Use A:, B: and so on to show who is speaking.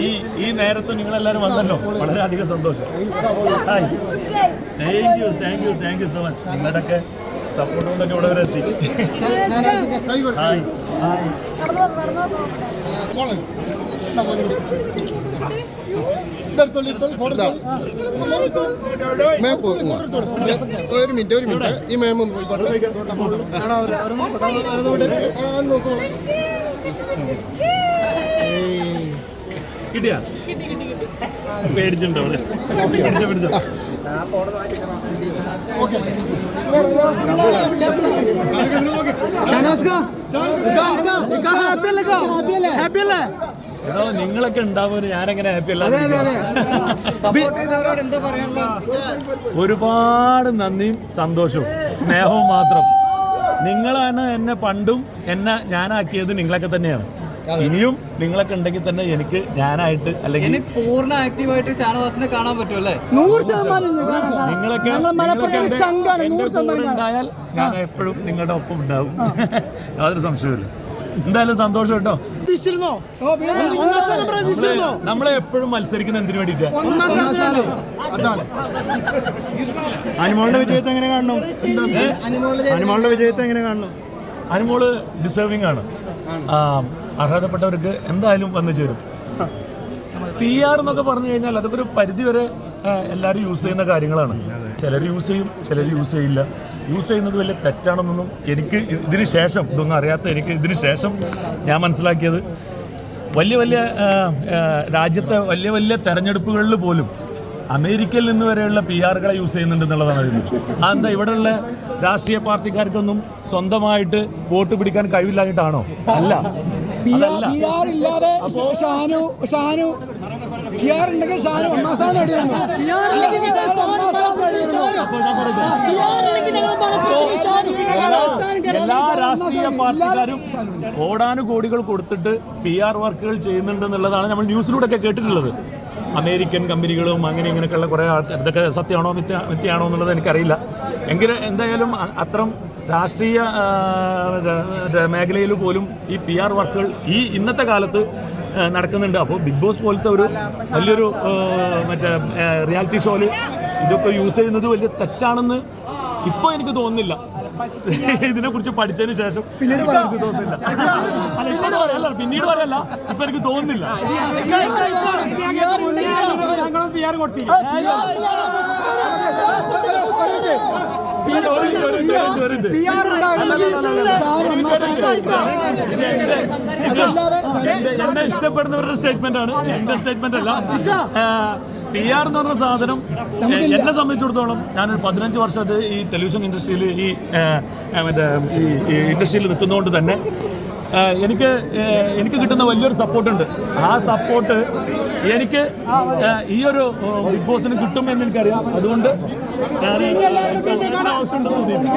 A: ഈ നേരത്ത് നിങ്ങളെല്ലാവരും വന്നല്ലോ, വളരെയധികം സന്തോഷം. Hi, thank you so much. നിങ്ങളുടെയൊക്കെ സപ്പോർട്ട് കൊണ്ട് തന്നെ ഇവിടെ വരെ എത്തി. Hi hi.
B: ഒരു മിനിറ്റ് ഈ മാം
A: കിട്ടിയാ? പേടിച്ചിട്ടുണ്ടോ? പിടിച്ചോ. എടോ, നിങ്ങളൊക്കെ ഉണ്ടാവുമെന്ന് ഞാനെങ്ങനെ ഹാപ്പി അല്ല. ഒരുപാട് നന്ദിയും സന്തോഷവും സ്നേഹവും മാത്രം. നിങ്ങളാണ് എന്നെ പണ്ടും ഞാനാക്കിയത് നിങ്ങളൊക്കെ തന്നെയാണ്. ഇനിയും നിങ്ങളൊക്കെ ഉണ്ടെങ്കിൽ തന്നെ എനിക്ക് ഞാനായിട്ട് അല്ലെങ്കിൽ
C: പൂർണ്ണ ആക്റ്റീവായിട്ട് ഷാനവാസിനെ കാണാൻ പറ്റുമല്ലേ?
A: നിങ്ങളൊക്കെ ഉണ്ടായാൽ ഞാൻ എപ്പോഴും നിങ്ങളുടെ ഒപ്പം ഉണ്ടാവും. യാതൊരു സംശയമില്ല. എന്തായാലും സന്തോഷം കേട്ടോ. നമ്മളെ എപ്പോഴും മത്സരിക്കുന്ന എന്തിനു വേണ്ടിട്ടാ?
B: അനുമോളുടെ വിജയത്തെ എങ്ങനെ കാണണം? അനുമോളുടെ വിജയത്തെ എങ്ങനെ കാണണം?
A: അനുമോള് ഡിസേർവിംഗ് ആണ്. അർഹതപ്പെട്ടവർക്ക് എന്തായാലും വന്നു ചേരും. PR എന്നൊക്കെ പറഞ്ഞു കഴിഞ്ഞാൽ അതൊക്കെ ഒരു പരിധി വരെ എല്ലാവരും യൂസ് ചെയ്യുന്ന കാര്യങ്ങളാണ്. ചിലർ യൂസ് ചെയ്യും, ചിലർ യൂസ് ചെയ്യില്ല. യൂസ് ചെയ്യുന്നത് വലിയ തെറ്റാണെന്നൊന്നും എനിക്ക് ഇതിന് ശേഷം, ഇതൊന്നും അറിയാത്ത എനിക്ക് ഇതിന് ശേഷം ഞാൻ മനസ്സിലാക്കിയത്, വലിയ രാജ്യത്തെ വലിയ തെരഞ്ഞെടുപ്പുകളിൽ പോലും അമേരിക്കയിൽ നിന്ന് വരെയുള്ള PR-കളെ യൂസ് ചെയ്യുന്നുണ്ടെന്നുള്ളതാണ് അറിയുന്നത്. അതെന്താ, ഇവിടെയുള്ള രാഷ്ട്രീയ പാർട്ടിക്കാർക്കൊന്നും സ്വന്തമായിട്ട് വോട്ട് പിടിക്കാൻ കഴിവില്ലാഞ്ഞിട്ടാണോ? അല്ല, അതല്ല. എല്ലാ രാഷ്ട്രീയ പാർട്ടിക്കാരും കോടാനുകോടികൾ കൊടുത്തിട്ട് PR വർക്കുകൾ ചെയ്യുന്നുണ്ടെന്നുള്ളതാണ് നമ്മൾ ന്യൂസിലൂടെ ഒക്കെ കേട്ടിട്ടുള്ളത്. അമേരിക്കൻ കമ്പനികളും അങ്ങനെ ഇങ്ങനെയൊക്കെയുള്ള കുറേ ആൾക്കാർ, ഇതൊക്കെ സത്യമാണോ മിഥ്യയാണോ എന്നുള്ളത് എനിക്കറിയില്ല. എങ്കിലും എന്തായാലും അത്തരം രാഷ്ട്രീയ മേഖലയിൽ പോലും ഈ PR വർക്കുകൾ ഇന്നത്തെ കാലത്ത് നടക്കുന്നുണ്ട്. അപ്പോൾ ബിഗ് ബോസ് പോലത്തെ ഒരു വലിയൊരു റിയാലിറ്റി ഷോയിൽ ഇതൊക്കെ യൂസ് ചെയ്യുന്നത് വലിയ തെറ്റാണെന്ന് ഇപ്പോൾ എനിക്ക് തോന്നുന്നില്ല. ഇതിനെക്കുറിച്ച് പഠിച്ചതിന് ശേഷം എനിക്ക് തോന്നുന്നില്ല. പിന്നീട് പറയല്ല, ഇപ്പൊ എനിക്ക് തോന്നുന്നില്ല. എന്നെ ഇഷ്ടപ്പെടുന്നവരുടെ സ്റ്റേറ്റ്മെന്റ് ആണ്, എന്റെ സ്റ്റേറ്റ്മെന്റ് അല്ല. PR എന്ന് പറഞ്ഞ സാധനം എന്നെ സംബന്ധിച്ചിടത്തോളം, ഞാനൊരു 15 വർഷത്തെ ഈ ടെലിവിഷൻ ഇൻഡസ്ട്രിയിൽ ഈ ഇൻഡസ്ട്രിയിൽ നിൽക്കുന്നതുകൊണ്ട് തന്നെ എനിക്ക് കിട്ടുന്ന വലിയൊരു സപ്പോർട്ടുണ്ട്. ആ സപ്പോർട്ട് എനിക്ക് ഈ ഒരു ബിഗ് ബോസിന് കിട്ടും എന്ന് എനിക്കറിയാം. അതുകൊണ്ട് ഞാൻ ആവശ്യമുണ്ടെന്ന് തോന്നി.